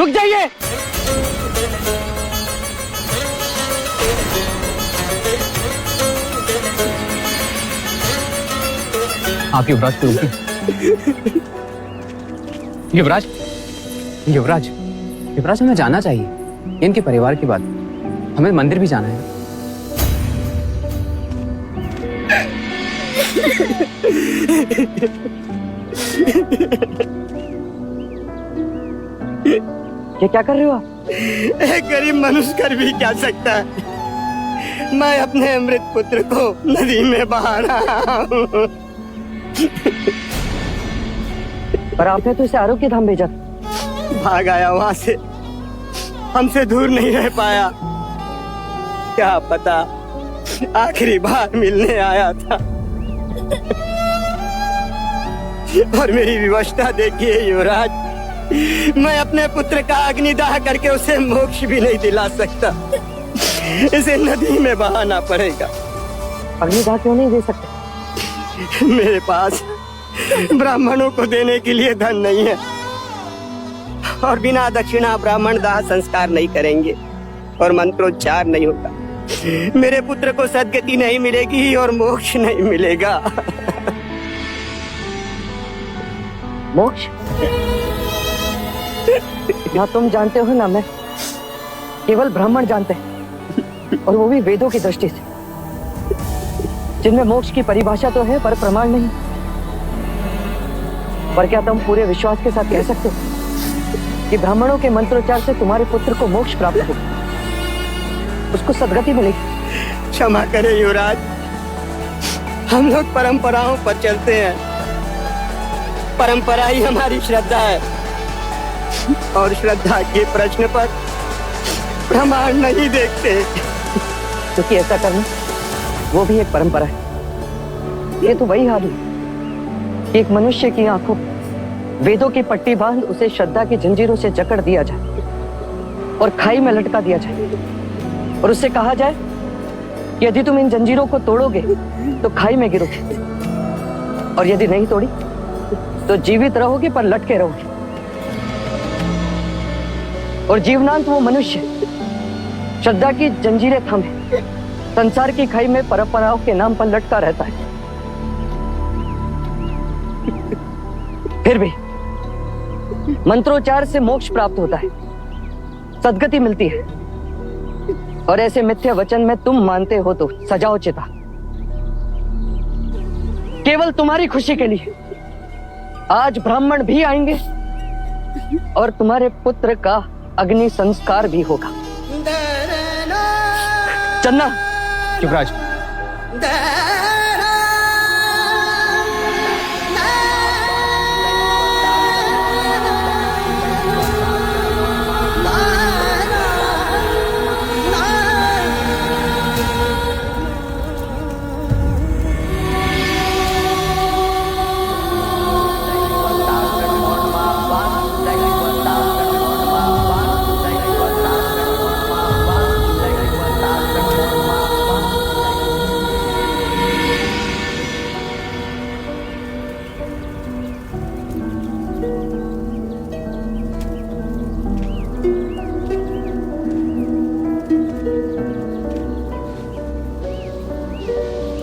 रुक जाइए। आप युवराज को रोकिए। युवराज, युवराज, युवराज, हमें जाना चाहिए। इनके परिवार की बात, हमें मंदिर भी जाना है। ये क्या कर रहे हो आप? एक गरीब मनुष्य कर भी क्या सकता है। मैं अपने अमृत पुत्र को नदी में बहा रहा हूँ। पर आपने तो इसे आरोग्य धाम भेजा था। भाग आया वहां से, हमसे दूर नहीं रह पाया। क्या पता आखिरी बार मिलने आया था। और मेरी विवशता देखिए युवराज, मैं अपने पुत्र का अग्निदाह करके उसे मोक्ष भी नहीं दिला सकता। इसे नदी में बहाना पड़ेगा। अग्निदाह क्यों नहीं दे सकते? मेरे पास ब्राह्मणों को देने के लिए धन नहीं है, और बिना दक्षिणा ब्राह्मण दाह संस्कार नहीं करेंगे और मंत्रोच्चार नहीं होगा। मेरे पुत्र को सद्गति नहीं मिलेगी और मोक्ष नहीं मिलेगा। मोक्ष? ना तुम जानते हो ना मैं, केवल ब्राह्मण जानते हैं, और वो भी वेदों की दृष्टि से, जिनमें मोक्ष की परिभाषा तो है पर प्रमाण नहीं। पर क्या तुम पूरे विश्वास के साथ कह सकते हो कि ब्राह्मणों के मंत्रोच्चार से तुम्हारे पुत्र को मोक्ष प्राप्त होगा, उसको सद्गति मिलेगी? क्षमा करें युवराज, हम लोग परंपराओं पर चलते हैं। परंपरा ही हमारी श्रद्धा है, और श्रद्धा के प्रश्न पर प्रमाण नहीं देखते। क्योंकि ऐसा करना वो भी एक परंपरा है। ये तो वही हाल है कि एक मनुष्य की आंखों वेदों की पट्टी बांध उसे श्रद्धा की जंजीरों से जकड़ दिया जाए और खाई में लटका दिया जाए, और उससे कहा जाए कि यदि तुम इन जंजीरों को तोड़ोगे तो खाई में गिरोगे, और यदि नहीं तोड़ी तो जीवित रहोगे पर लटके रहोगे। और जीवनांत वो मनुष्य श्रद्धा की जंजीरें थामे संसार की खाई में परंपराओं के नाम पर लटका रहता है। फिर भी मंत्रोच्चार से मोक्ष प्राप्त होता है, सद्गति मिलती है, और ऐसे मिथ्या वचन में तुम मानते हो तो सजाओ चिता। केवल तुम्हारी खुशी के लिए आज ब्राह्मण भी आएंगे और तुम्हारे पुत्र का अग्नि संस्कार भी होगा। चन्ना, युवराज,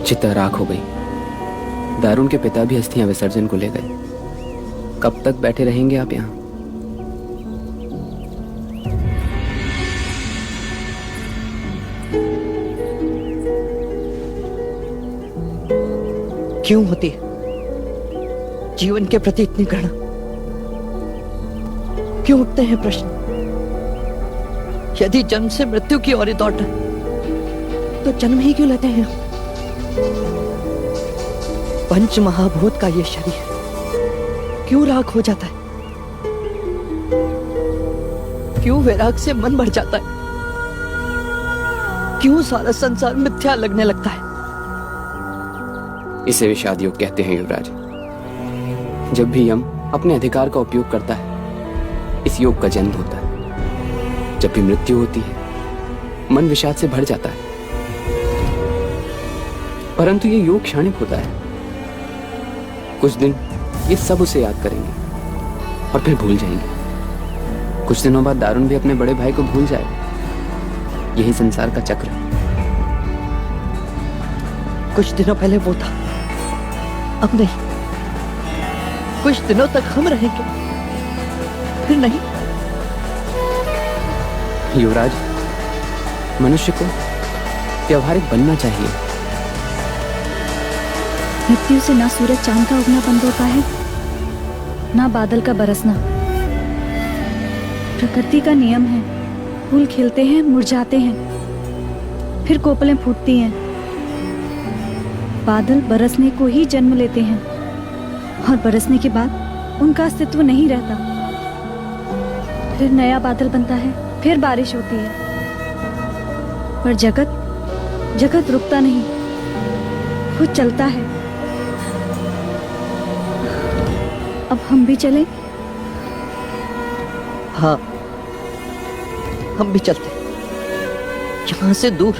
चिता राख हो गई। दारुण के पिता भी अस्थियां विसर्जन को ले गए। कब तक बैठे रहेंगे आप यहाँ? क्यों होती है जीवन के प्रति इतनी घृणा? क्यों उठते हैं प्रश्न? यदि जन्म से मृत्यु की ओर दौड़ना तो जन्म ही क्यों लेते हैं? पंच महाभूत का ये शरीर क्यों राख हो जाता है? क्यों वैराग से मन भर जाता है? क्यों सारा संसार मिथ्या लगने लगता है? इसे विषाद योग कहते हैं युवराज। जब भी यम अपने अधिकार का उपयोग करता है, इस योग का जन्म होता है। जब भी मृत्यु होती है, मन विषाद से भर जाता है। परंतु ये योग क्षणिक होता है। कुछ दिन ये सब उसे याद करेंगे और फिर भूल जाएंगे। कुछ दिनों बाद दारुण भी अपने बड़े भाई को भूल जाएगा। यही संसार का चक्र है। कुछ दिनों पहले वो था, अब नहीं। कुछ दिनों तक हम रहेंगे, फिर नहीं। युवराज, मनुष्य को व्यवहारिक बनना चाहिए। मृत्यु से ना सूरज चांद का उगना बंद होता है, ना बादल का बरसना। प्रकृति का नियम है, फूल खिलते हैं, मुरझाते हैं, फिर कोपलें फूटती हैं। बादल बरसने को ही जन्म लेते हैं और बरसने के बाद उनका अस्तित्व नहीं रहता। फिर नया बादल बनता है, फिर बारिश होती है। पर जगत रुकता नहीं, वो चलता है। अब हम भी चलें? हाँ, हम भी चलते, यहाँ से दूर।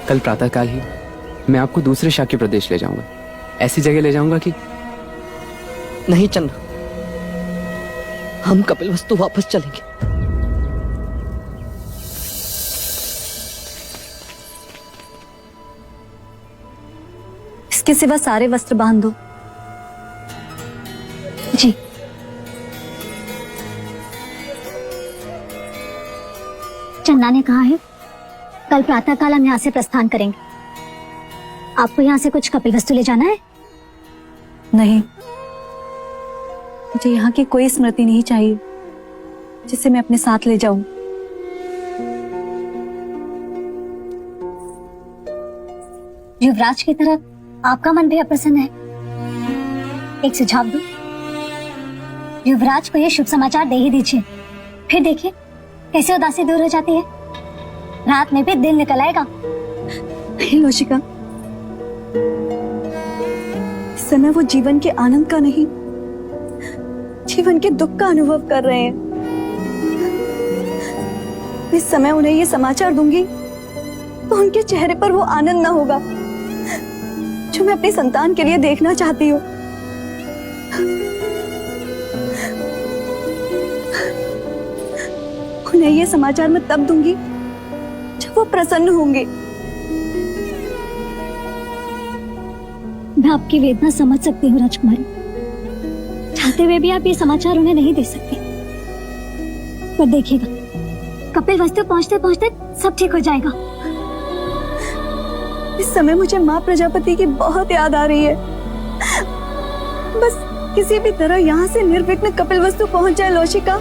कल प्रातःकाल ही मैं आपको दूसरे शाक्य प्रदेश ले जाऊंगा। ऐसी जगह ले जाऊंगा कि नहीं चलना, हम कपिलवस्तु वापस चलेंगे। इसके सिवा सारे वस्त्र बांध दो। जी। चंदा ने कहा है कल प्रातःकाल हम यहाँ से प्रस्थान करेंगे। आपको यहाँ से कुछ कपिलवस्तु ले जाना है? नहीं, मुझे यहाँ की कोई स्मृति नहीं चाहिए जिसे मैं अपने साथ ले जाऊं। युवराज की तरफ आपका मन भी अप्रसन्न है। एक सुझाव दूं, युवराज को ये शुभ समाचार दे ही दीजिए, फिर देखिए कैसे उदासी दूर हो जाती है। रात में भी दिन निकल आएगा। नहीं लोशिका, इस समय वो जीवन के आनंद का नहीं, जीवन के दुख का अनुभव कर रहे हैं। इस समय उन्हें ये समाचार दूंगी तो उनके चेहरे पर वो आनंद ना होगा जो मैं अपनी संतान के लिए देखना चाहती हूँ। उन्हें ये समाचार मैं तब दूंगी जब वो प्रसन्न होंगे। मैं आपकी वेदना समझ सकती हूँ राजकुमारी, चाहते हुए भी आप ये समाचार उन्हें नहीं दे सकते। पर देखिएगा, कपिलवस्तु पहुंचते पहुंचते सब ठीक हो जाएगा। इस समय मुझे माँ प्रजापति की बहुत याद आ रही है। बस किसी भी तरह यहाँ से निर्विघ्न कपिलवस्तु पहुंच जाए लोशिका।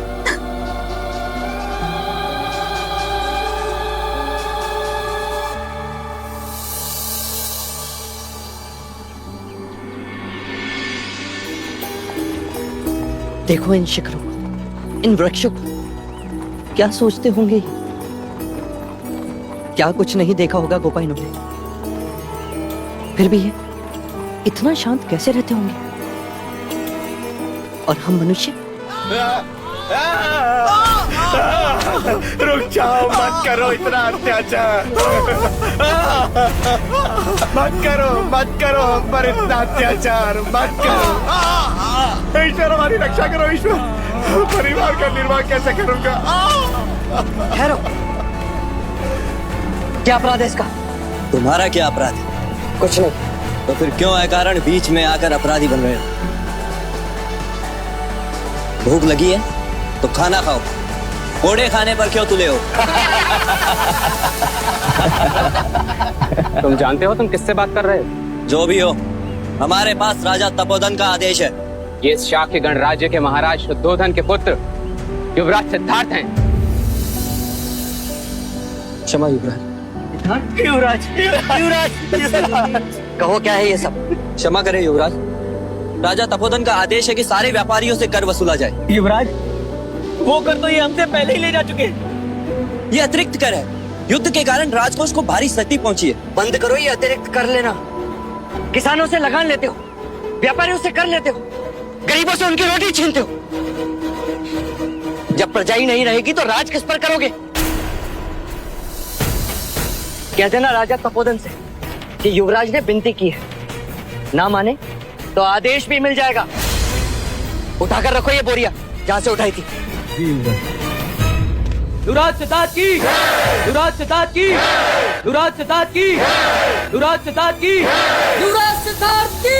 देखो इन शिखरों को, इन वृक्षों को, क्या सोचते होंगे? क्या कुछ नहीं देखा होगा गोपा इन्होंने? फिर भी ये इतना शांत कैसे रहते होंगे? और हम मनुष्य? रुक जाओ, मत करो इतना अत्याचार। मत करो हम पर इतना अत्याचार, मत करो। ईश्वर हमारी रक्षा करो, ईश्वर। परिवार का निर्वाह कैसे करूंगा? ठहरो, क्या अपराध है इसका? तुम्हारा क्या अपराध है? कुछ नहीं। तो फिर क्यों अकारण बीच में आकर अपराधी बन रहे हो? भूख लगी है तो खाना खाओ, कोड़े खाने पर क्यों तुले हो? तुम जानते हो तुम किससे बात कर रहे हो? जो भी हो, हमारे पास राजा तपोधन का आदेश है। ये शाक्य गणराज्य के महाराज शुद्धोधन के पुत्र युवराज सिद्धार्थ हैं। क्षमा युवराज। युवराज, युवराज, कहो क्या है ये सब? क्षमा करें युवराज, राजा तपोधन का आदेश है कि सारे व्यापारियों से कर वसूला जाए। युवराज, वो कर तो ये हमसे पहले ही ले जा चुके। ये अतिरिक्त कर है। युद्ध के कारण राजकोष को भारी क्षति पहुंची है। बंद करो ये अतिरिक्त कर लेना। किसानों से लगान लेते हो, व्यापारियों से कर लेते हो, गरीबों से उनकी रोटी छीनते हो। जब प्रजा ही नहीं रहेगी तो राज किस पर करोगे? कह देना राजा तपोधन से कि युवराज ने विनती की है, ना माने तो आदेश भी मिल जाएगा। उठाकर रखो ये बोरिया जहां से उठाई थी। युवराज सिद्धार्थ की, युवराज सिद्धार्थ की, युवराज सिद्धार्थ की, युवराज सिद्धार्थ की, युवराज सिद्धार्थ की,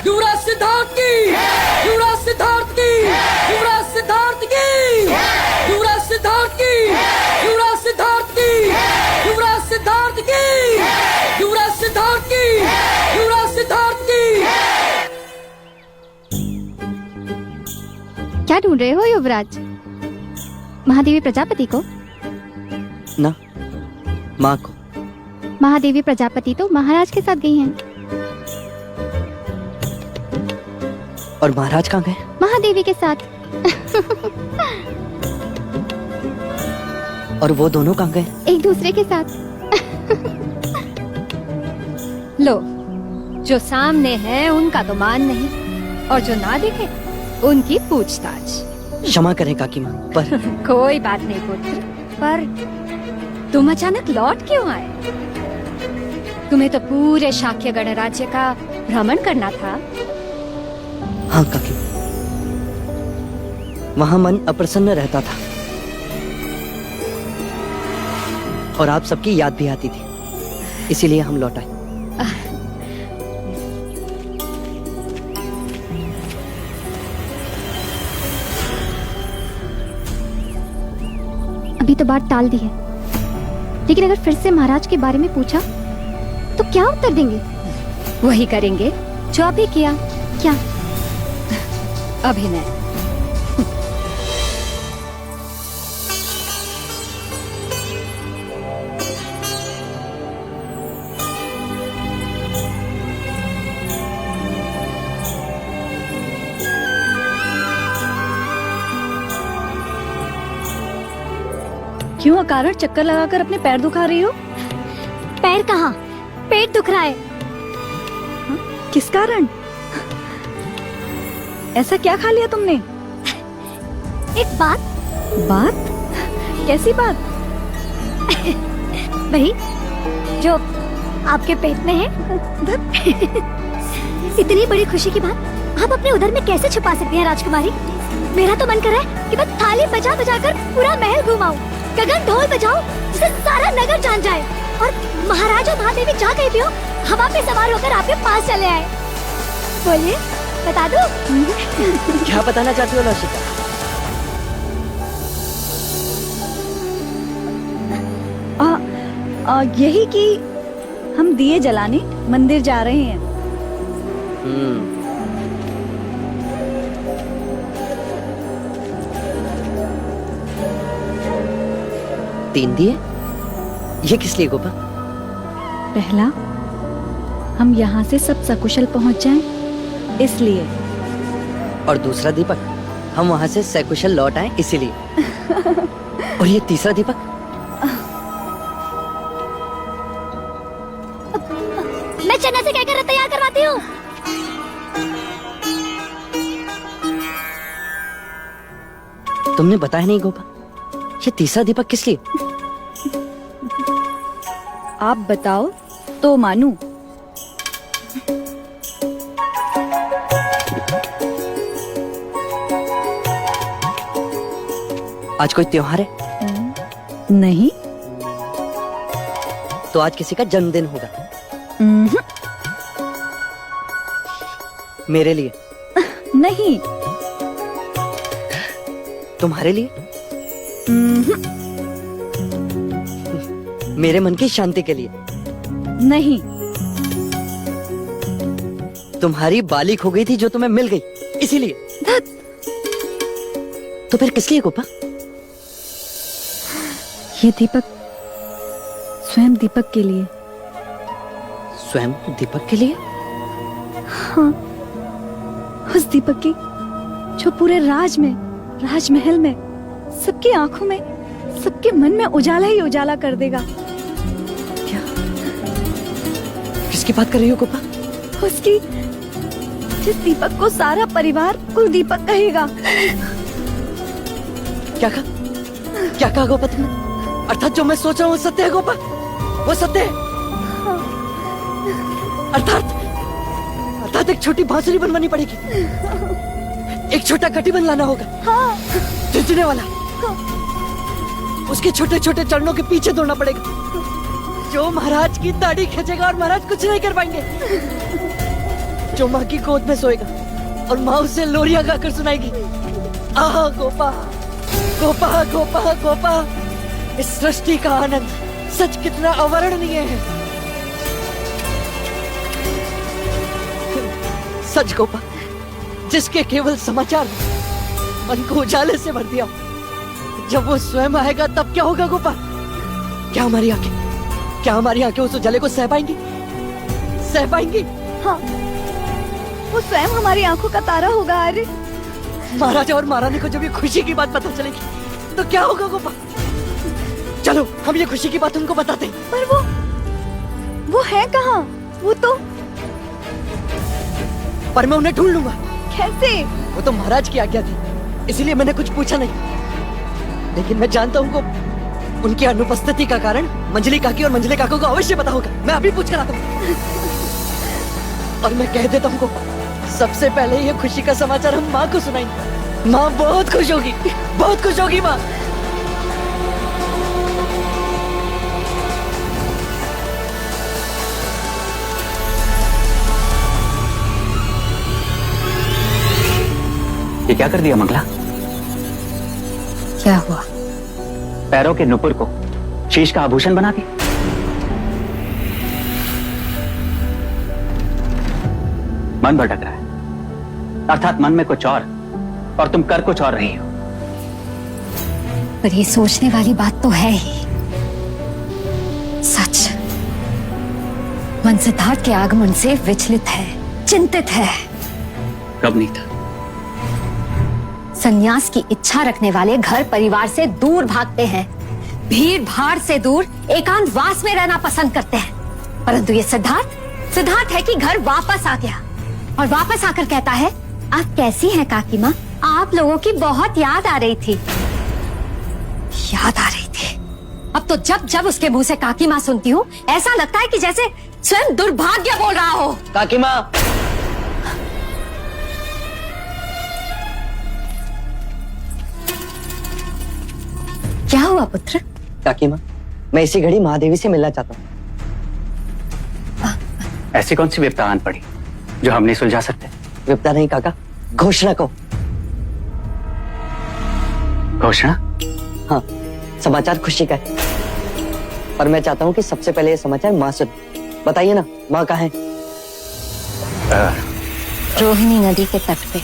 युवराज सिद्धार्थ की, युवराज सिद्धार्थ की, युवराज सिद्धार्थ की, युवराज सिद्धार्थ की, युवराज सिद्धार्थ की, युवराज सिद्धार्थ की, युवराज सिद्धार्थ की, युवराज सिद्धार्थ की। क्या ढूंढ रहे हो युवराज? महादेवी प्रजापति को? ना, माँ को। महादेवी प्रजापति तो महाराज के साथ गई हैं। और महाराज कहाँ गए? महादेवी के साथ। और वो दोनों कहाँ गए? एक दूसरे के साथ। लो, जो सामने है उनका तो मान नहीं, और जो ना दिखे उनकी पूछताछ। क्षमा करें काकी माँ, पर कोई बात नहीं पुत्र, पर तुम अचानक लौट क्यों आए? तुम्हें तो पूरे शाक्य गणराज्य का भ्रमण करना था। हाँ काकी, वहाँ मन अप्रसन्न रहता था और आप सबकी याद भी आती थी, इसीलिए हम लौट आए। अभी तो बात टाल दी है, लेकिन अगर फिर से महाराज के बारे में पूछा तो क्या उत्तर देंगे? वही करेंगे जो अभी किया। क्या? अभिनय। क्यों अकारण चक्कर लगाकर अपने पैर दुखा रही हो? पैर कहाँ, पेट दुख रहा है। किस कारण? ऐसा क्या खा लिया तुमने? एक बात। बात? कैसी बात? वही जो आपके पेट में है। इतनी बड़ी खुशी की बात आप अपने उधर में कैसे छुपा सकती हैं राजकुमारी? मेरा तो मन कर रहा है कि मैं थाली बजा बजा कर पूरा महल घुमाऊं, गगन ढोल बजाओ जिसे सारा नगर जान जाए, और महाराज और महादेवी जहाँ कहीं भी हो हवा पे सवार होकर आपके पास चले आए। बोलिए, बता दो। क्या बताना चाहती हो नौशिका? यही कि हम दिए जलाने मंदिर जा रहे हैं। तीन दिए? ये किस लिए गोपा? पहला, हम यहाँ से सब सकुशल पहुँच जाएं, इसलिए। और दूसरा दीपक, हम वहाँ से सकुशल लौट आए, इसीलिए। और ये तीसरा दीपक? मैं चन्ना से कहकर तैयार करवाती हूँ। तुमने बताया नहीं गोपा, ये तीसरा दीपक किस लिए? आप बताओ तो मानूं। आज कोई त्योहार है? नहीं। तो आज किसी का जन्मदिन होगा। मेरे लिए? नहीं। तुम्हारे लिए? मेरे मन की शांति के लिए? नहीं। तुम्हारी बाली खो गई थी जो तुम्हें मिल गई, इसीलिए? तो फिर किस लिए गोपा? ये दीपक स्वयं दीपक के लिए। स्वयं दीपक के लिए? हाँ, उस दीपक की जो पूरे राजमहल में सबकी आंखों में, सबके मन में उजाला ही उजाला कर देगा। क्या? किसकी बात कर रही हो गोपा? उसकी, जिस दीपक को सारा परिवार कुल दीपक कहेगा। क्या कहा गोपा तुमने? अर्थात जो मैं सोच रहा हूँ वो सत्य है गोपा? वो सत्य है? अर्थात एक छोटी बांसुरी बनवानी पड़ेगी, एक छोटा कटी बन लाना होगा। हाँ। खींचने वाला, उसके छोटे छोटे चरणों के पीछे दौड़ना पड़ेगा। जो महाराज की दाढ़ी खींचेगा और महाराज कुछ नहीं कर पाएंगे। जो माँ की गोद में सोएगा और माँ उसे लोरियां गाकर सुनाएगी। आहा गोपा गोपा गोपा गोपा, इस सृष्टि का आनंद सच कितना अवर्णनीय है। सच गोपा, जिसके केवल समाचार मन को उजाले से भर दिया, जब वो स्वयं आएगा तब क्या होगा गोपा? क्या हमारी आंखें उस उजाले को सह पाएंगी? सह पाएंगी? हाँ, वो स्वयं हमारी आंखों का तारा होगा आर्य। महाराजा और महारानी को जब ये खुशी की बात पता चलेगी तो क्या होगा गोपा? चलो हम ये खुशी की बात उनको बताते हैं। पर वो है कहाँ? वो तो पर मैं उन्हें ढूंढ लूंगा। कैसे? वो तो महाराज की आज्ञा थी, इसीलिए मैंने कुछ पूछा नहीं। लेकिन मैं जानता हूँ उनकी अनुपस्थिति का कारण मंजली काकी और मंजले काका को अवश्य पता होगा। मैं अभी पूछ कर आता हूँ और मैं कह देता हूँ सबसे पहले ये खुशी का समाचार हम माँ को सुनाएंगे। माँ बहुत खुश होगी, बहुत खुश होगी माँ। ये क्या कर दिया मंगला? क्या हुआ? पैरों के नुपुर को शीश का आभूषण बना दी। मन भटक रहा है, अर्थात मन में कुछ और तुम कर कुछ और रही हो। पर ये सोचने वाली बात तो है ही। सच, मन सिद्धार्थ के आगमन से विचलित है, चिंतित है। कब नहीं था? संन्यास की इच्छा रखने वाले घर परिवार से दूर भागते हैं, भीड़ भाड़ से दूर एकांतवास में रहना पसंद करते हैं। परंतु ये सिद्धार्थ है कि घर वापस आ गया और वापस आकर कहता है, आप कैसी हैं काकी माँ? आप लोगों की बहुत याद आ रही थी। याद आ रही थी। अब तो जब जब उसके मुंह से काकी माँ सुनती हूँ, ऐसा लगता है कि जैसे स्वयं दुर्भाग्य बोल रहा हो। काकी माँ, क्या हुआ पुत्र? काकी माँ, मैं इसी घड़ी महादेवी से मिलना चाहता हूँ। ऐसी कौन सी विपदा आन पड़ी जो हम नहीं सुलझा सकते? विपदा नहीं काका, घोषणा को। घोषणा? हाँ, समाचार खुशी का है, पर मैं चाहता हूँ कि सबसे पहले ये समाचार माँ सुन। बताइए ना, माँ कहाँ है? रोहिणी नदी के तट पे।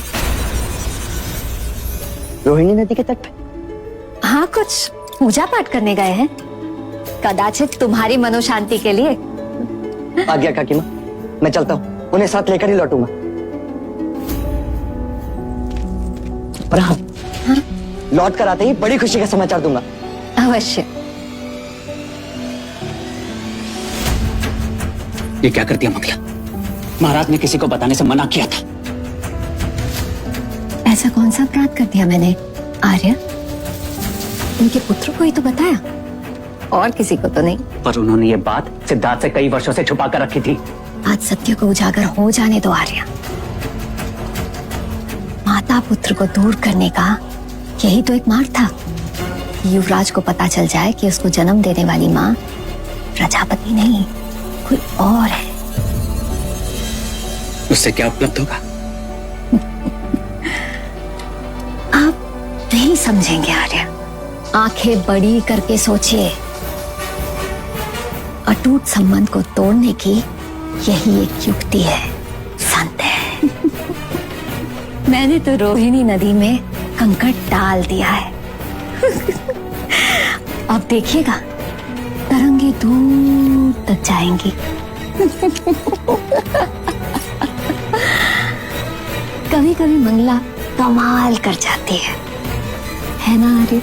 रोहिणी नदी के तट पे? हाँ, कुछ पूजा पाठ करने गए हैं, कदाचित तुम्हारी मनोशांति के लिए। आ गया काकी माँ, मैं चलता हूँ, उन्हें साथ लेकर ही लौटूंगा। और हाँ, लौट कर आते ही बड़ी खुशी का समाचार दूंगा। अवश्य। ये क्या कर दिया मंगला? महाराज ने किसी को बताने से मना किया था। ऐसा कौन सा अपराध कर दिया मैंने आर्य? उनके पुत्र को ही तो बताया, और किसी को तो नहीं। पर उन्होंने ये बात सिद्धार्थ से कई वर्षों से छुपा कर रखी थी। आज सत्य को उजागर हो जाने दो आर्य। माता पुत्र को दूर करने का यही तो एक मार्ग था। युवराज को पता चल जाए कि उसको जन्म देने वाली माँ प्रजापति नहीं, कोई और है। उससे क्या उपलब्ध होगा? आप नहीं समझेंगे आर्य। आंखें बड़ी करके सोचिए। अटूट संबंध को तोड़ने की यही एक युक्ति है, संदेह। मैंने तो रोहिणी नदी में कंकड़ डाल दिया है। अब देखिएगा, तरंगे दूर तक जाएंगी। कभी कभी मंगला कमाल कर जाती है ना आर्य?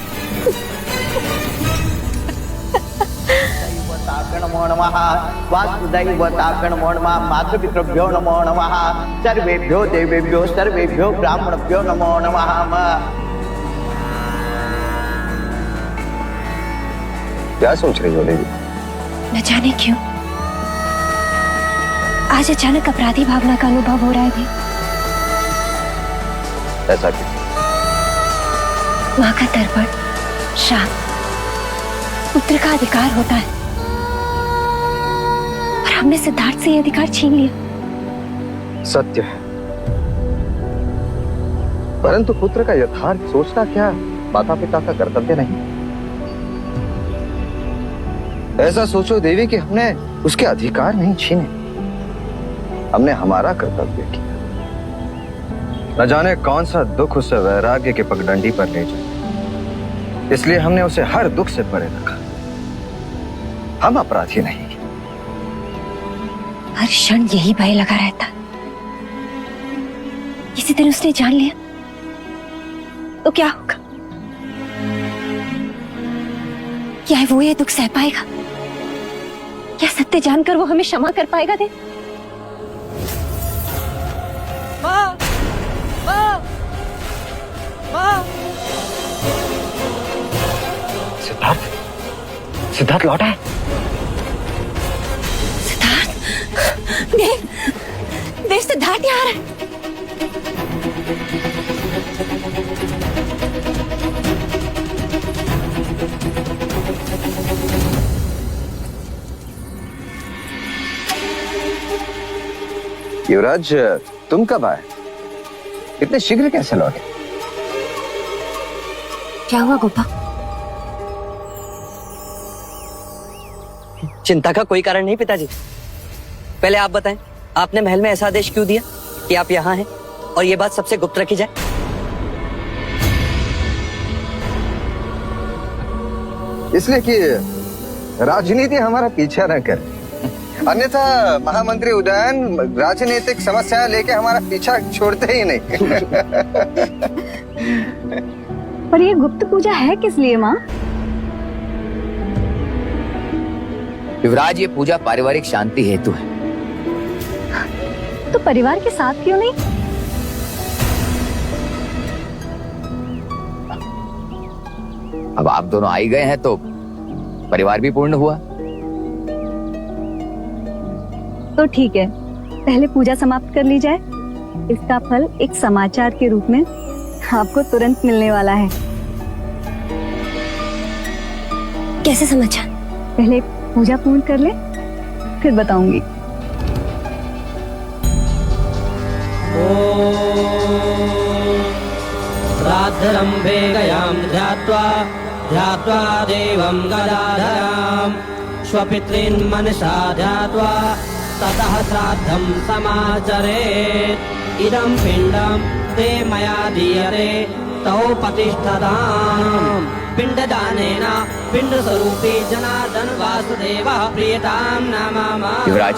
नमो नमः वासुदैवताकं नमो नमः मातृपितृभ्यो नमो नमः सर्वेभ्यो देवेभ्यो सर्वेभ्यो ब्राह्मणभ्यो नमो नमः। क्या सोच रही हो देवी? न जाने क्यों आज अचानक अपराधी भावना का अनुभव हो रहा है। ऐसा क्यों? माँ का तर्पण, श्राप, पुत्र का अधिकार होता है, और हमने सिद्धार्थ से ये अधिकार छीन लिया। सत्य है, परंतु पुत्र का यथार्थ सोचना क्या माता पिता का कर्तव्य नहीं? ऐसा सोचो देवी कि हमने उसके अधिकार नहीं छीने, हमने हमारा कर्तव्य किया। न जाने कौन सा दुख उसे वैराग्य के पगडंडी पर ले जाए, इसलिए हमने उसे हर दुख से परे रखा। हम अपराधी नहीं। हर क्षण यही भय लगा रहता, किसी दिन उसने जान लिया तो क्या होगा? क्या वो ये दुख सह पाएगा? क्या सत्य जानकर वो हमें क्षमा कर पाएगा? दे माँ, माँ, माँ। सिद्धार्थ, सिद्धार्थ लौटा है। सिद्धार्थ, देव, देव, सिद्धार्थ यहाँ आ रहा है। युवराज, तुम कब आए? इतने शीघ्र कैसे लौटे? क्या हुआ गोपा? चिंता का कोई कारण नहीं पिताजी। पहले आप बताएं, आपने महल में ऐसा आदेश क्यों दिया कि आप यहाँ हैं और ये बात सबसे गुप्त रखी जाए? इसलिए कि राजनीति हमारा पीछा न करे, अन्यथा महामंत्री उदयन राजनीतिक समस्या लेके हमारा पीछा छोड़ते ही नहीं। पर ये गुप्त पूजा है किस लिए माँ? युवराज, ये पूजा पारिवारिक शांति हेतु है। तो परिवार के साथ क्यों नहीं? अब आप दोनों आ ही गए हैं तो परिवार भी पूर्ण हुआ। तो ठीक है, पहले पूजा समाप्त कर ली जाए। इसका फल एक समाचार के रूप में आपको तुरंत मिलने वाला है। कैसे समाचार? पहले पूजा पूर्ण कर ले, फिर बताऊंगी। श्राद्धरम्भे गयां ध्यात्वा ध्यात्वा देवं गदाधरां स्वपितॄन् मनसा ध्यात्वा ततः श्राद्धं समाचरेत्। इदं पिण्डं ते मया दीयते तौ प्रतिष्ठताम्। पिण्डदानेन पिण्डस्वरूपी जनार्दन वासुदेवः प्रियतां नमः। युवराज,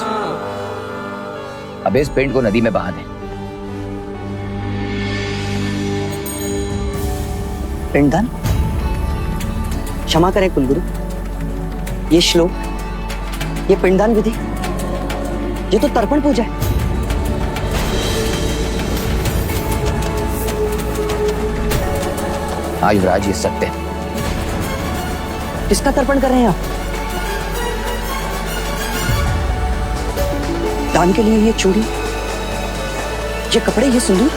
अब इस पिंड को नदी में बहा दें। पिंडदान? क्षमा करें कुलगुरु, ये श्लोक, ये पिंडदान विधि, ये तो तर्पण पूजा है। हाँ युवराज, ये सत्य है। किसका तर्पण कर रहे हैं आप? दान के लिए ये चूड़ी, ये कपड़े, ये सिंदूर,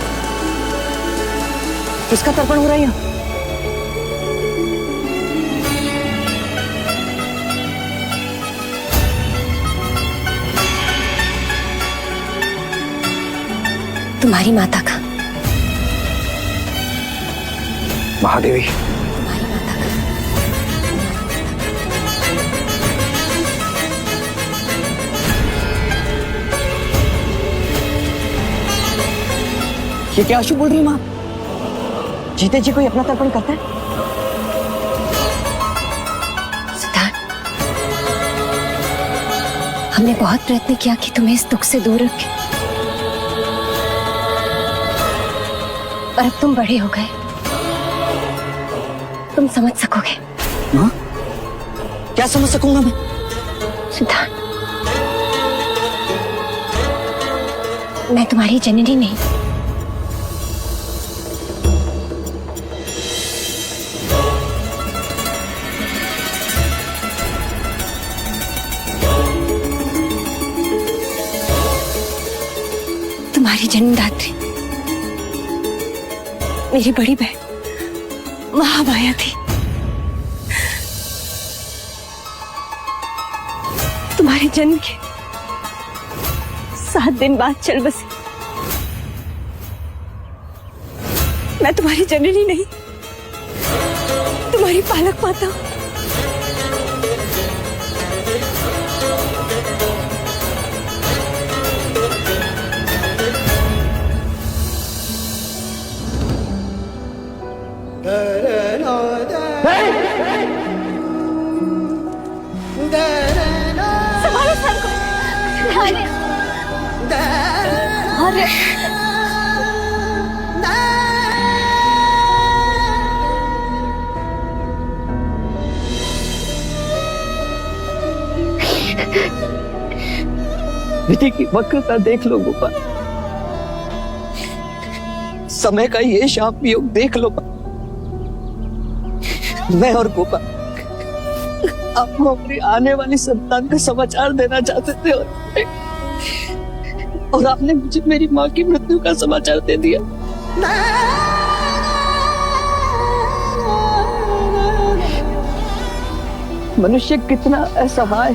किसका तर्पण हो रहा है यहाँ? तुम्हारी माता का। महादेवी, तुम्हारी माता का। ये क्या अशुभ बोल रही है माँ? जीते जी कोई अपना तर्पण करता है? सिद्धार्थ, हमने बहुत प्रयत्न किया कि तुम्हें इस दुख से दूर रखें, पर अब तुम बड़े हो गए, तुम समझ सकोगे। माँ, क्या समझ सकूंगा मैं? सिद्धार्थ, मैं तुम्हारी जननी नहीं, तुम्हारी जन्मदात्री, मेरी बड़ी बहन, महामाया थी। तुम्हारे जन्म के 7 दिन बाद चल बसी। मैं तुम्हारी जननी नहीं, तुम्हारी पालक माता हूं। संभालो सर को। अरे अरे विधि की वक्रता देख लो गोपाल, समय का ये शाप वियोग देख लो। मैं और गोपाल आपको अपनी आने वाली संतान का समाचार देना चाहते थे और आपने मुझे मेरी माँ की मृत्यु का समाचार दे दिया। मनुष्य कितना असहाय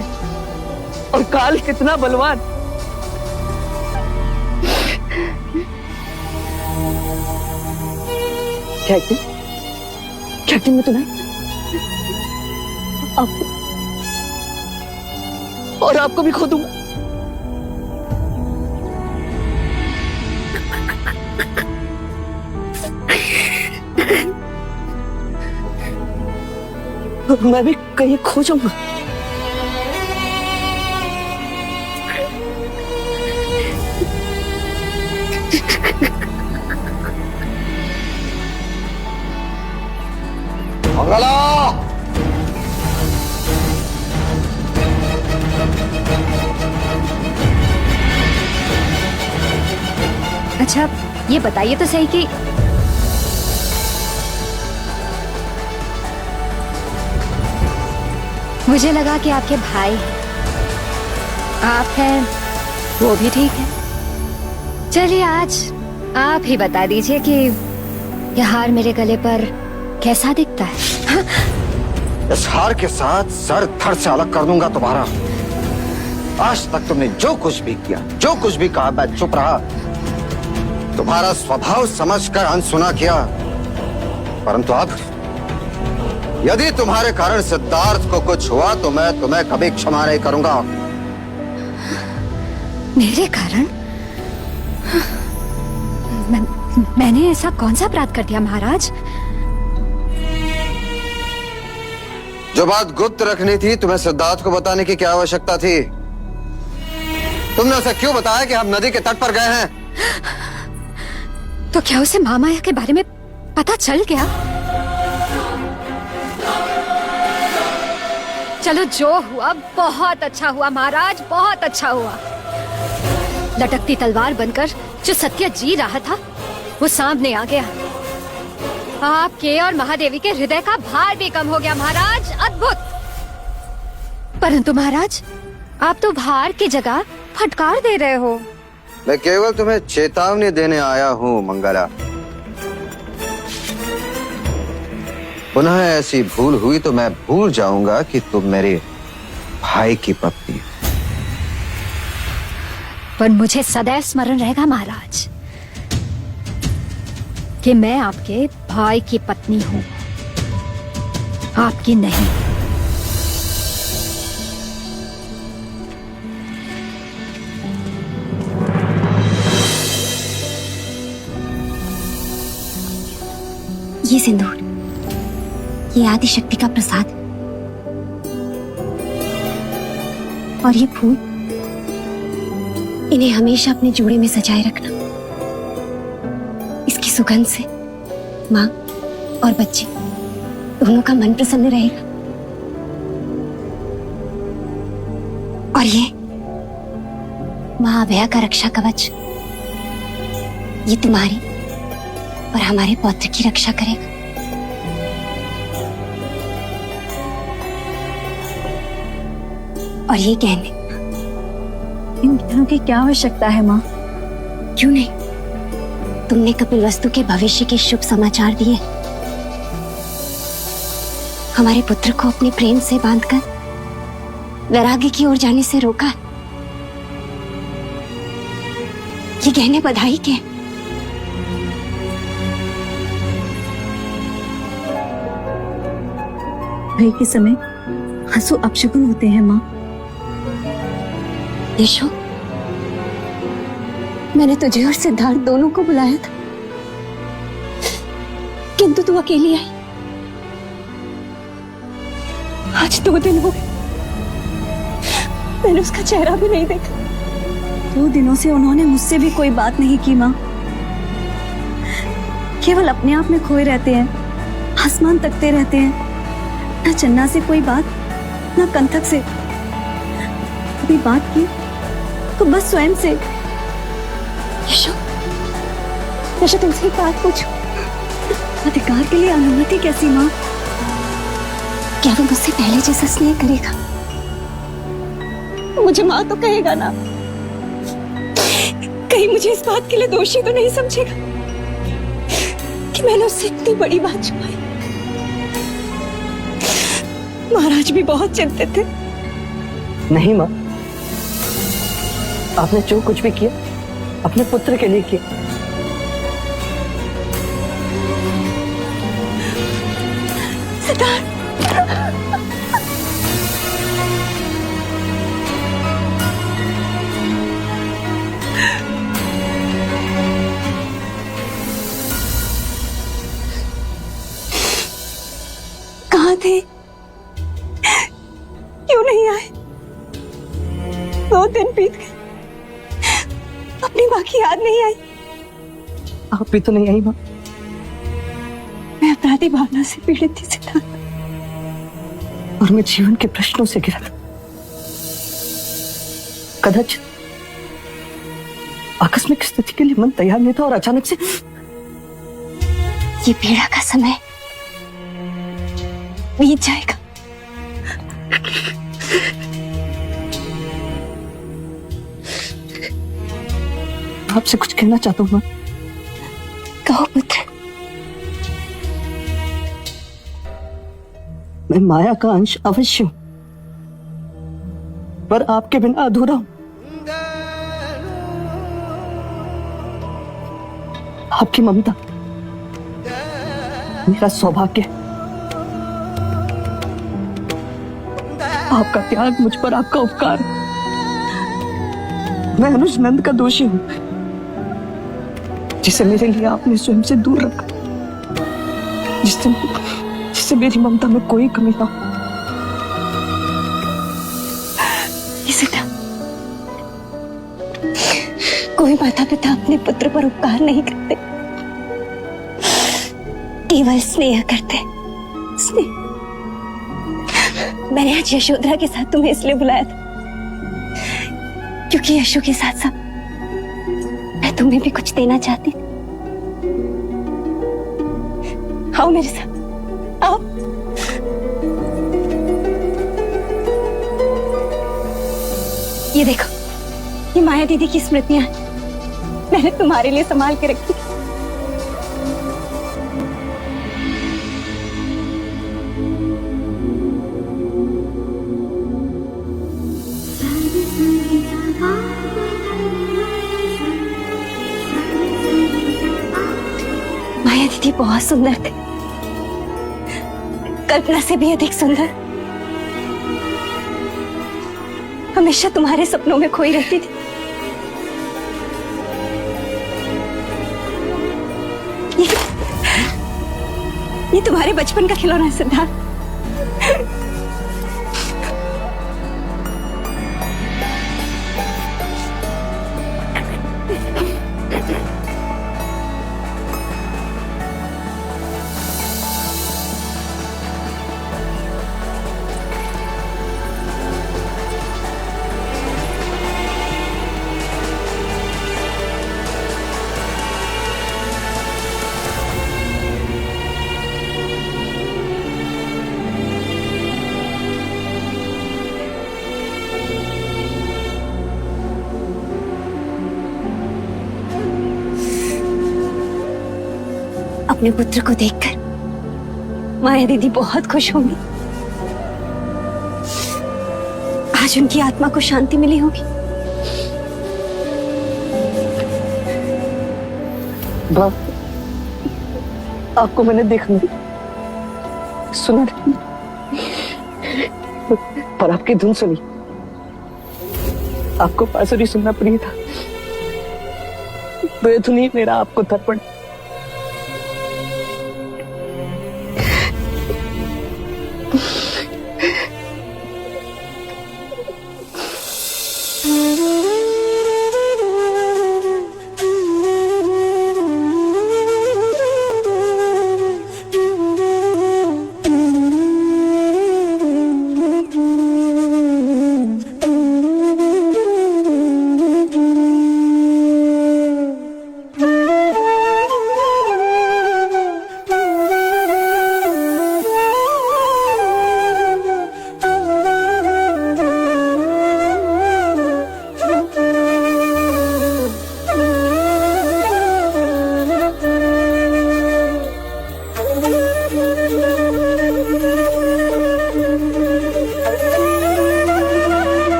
और काल कितना बलवान। क्या मैं तुम्हें और आपको भी खो दूंगा। मैं भी कहीं खो जाऊंगा। मंगला! अच्छा ये बताइए तो सही कि मुझे लगा कि आपके भाई हैं, आप हैं, वो भी ठीक है। चलिए आज आप ही बता दीजिए कि यह हार मेरे गले पर कैसा दिखता है। इस हार के साथ सर धड़ से अलग कर दूंगा तुम्हारा। आज तक तुमने जो कुछ भी किया, जो कुछ भी कहा, मैं चुप रहा, तुम्हारा स्वभाव समझकर अनसुना किया। परंतु अब यदि तुम्हारे कारण सिद्धार्थ को कुछ हुआ तो मैं तुम्हें कभी क्षमा नहीं करूंगा। मेरे कारण? मैंने ऐसा कौन सा अपराध कर दिया महाराज? जो बात गुप्त रखनी थी तुम्हें सिद्धार्थ को बताने की क्या आवश्यकता थी? तुमने उसे क्यों बताया कि हम नदी के तट पर गए हैं? तो क्या उसे महामाया के बारे में पता चल गया? चलो जो हुआ बहुत अच्छा हुआ महाराज, बहुत अच्छा हुआ। लटकती तलवार बनकर जो सत्य जी रहा था वो सामने आ गया। आपके और महादेवी के हृदय का भार भी कम हो गया महाराज, अद्भुत। परंतु महाराज आप तो भार की जगह फटकार दे रहे हो। मैं केवल तुम्हें चेतावनी देने आया हूँ मंगला। पुनः ऐसी भूल हुई तो मैं भूल जाऊंगा कि तुम मेरे भाई की पत्नी। पर मुझे सदैव स्मरण रहेगा महाराज कि मैं आपके भाई की पत्नी हूं, आपकी नहीं। ये सिंदूर, ये आदि शक्ति का प्रसाद और ये फूल, इन्हें हमेशा अपने जोड़े में सजाए रखना। इसकी सुगंध से माँ और बच्चे दोनों का मन प्रसन्न रहेगा। और ये माँ अभया का रक्षा कवच, ये तुम्हारी और हमारे पौत्र की रक्षा करेगा। और ये गहने, इन गहनों की क्या आवश्यकता है माँ? क्यों नहीं, तुमने कपिलवस्तु के भविष्य के शुभ समाचार दिए हमारे पुत्र को अपने प्रेम से बांधकर वैराग्य की ओर जाने से रोका। ये गहने बधाई के। भय के समय आंसू अपशकुन होते हैं माँ। यशो, मैंने तुझे और सिद्धार्थ दोनों को बुलाया था, किंतु तू अकेली आई। आज 2 दिन हो गए, मैंने उसका चेहरा भी नहीं देखा। 2 दिनों से उन्होंने मुझसे भी कोई बात नहीं की माँ। केवल अपने आप में खोए रहते हैं, आसमान तकते रहते हैं। न चन्ना से कोई बात, न कंथक से। कभी बात की तो बस स्वयं से। यशो, यशो तुमसे एक बात पूछूं? अधिकार के लिए अनुमति कैसी माँ? क्या वो मुझसे पहले जैसा स्नेह करेगा? मुझे माँ तो कहेगा ना? कहीं मुझे इस बात के लिए दोषी तो नहीं समझेगा कि मैंने उससे इतनी बड़ी बात छुपाई? महाराज भी बहुत चिंतित थे। नहीं माँ, आपने जो कुछ भी किया अपने पुत्र के लिए किया। सिद्धार्थ, कहाँ थे? क्यों नहीं आए? 2 दिन बीत गए, अपनी माँ की याद नहीं आई। आप भी तो नहीं आई माँ। मैं अपराधी भावना से पीड़ित थी सिद्धार्थ, और मैं जीवन के प्रश्नों से घिरा था। कदाचित आकस्मिक स्थिति के लिए मन तैयार नहीं था और अचानक से ये पीड़ा का समय बीत जाएगा। आपसे कुछ कहना चाहता हूँ माँ। कहो पुत्र। मैं माया का अंश अवश्य हूं, पर आपके बिना अधूरा हूं। आपकी ममता मेरा सौभाग्य है। आपका त्याग मुझ पर आपका उपकार। मैं अनुज नंद का दोषी हूं, जिसे मेरे लिए आपने स्वयं से दूर रखा, जिससे मेरी ममता में कोई कमी ना हो। कोई माता पिता अपने पुत्र पर उपकार नहीं करते, केवल स्नेह करते। स्नेह। मैंने आज यशोधरा के साथ तुम्हें इसलिए बुलाया था क्योंकि यशो के साथ साथ मैं तुम्हें भी कुछ देना चाहती थी। आओ मेरे साथ, आओ। ये देखो, ये माया दीदी की स्मृतियां मैंने तुम्हारे लिए संभाल के रखी। माया दीदी बहुत सुंदर थे, कल्पना से भी अधिक सुंदर। हमेशा तुम्हारे सपनों में खोई रहती थी। ये तुम्हारे बचपन का खिलौना है सिद्धार्थ। अपने पुत्र को देखकर माया दीदी बहुत खुश होंगी। आज उनकी आत्मा को शांति मिली होगी। बाप, आपको मैंने देखा नहीं, सुना नहीं, पर आपकी धुन सुनी। आपको बांसुरी सुनना प्रिय था, तो ये धुन ही मेरा आपको तर्पण।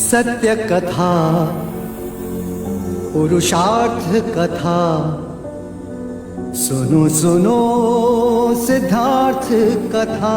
सत्य कथा, पुरुषार्थ कथा, सुनो सुनो सिद्धार्थ कथा।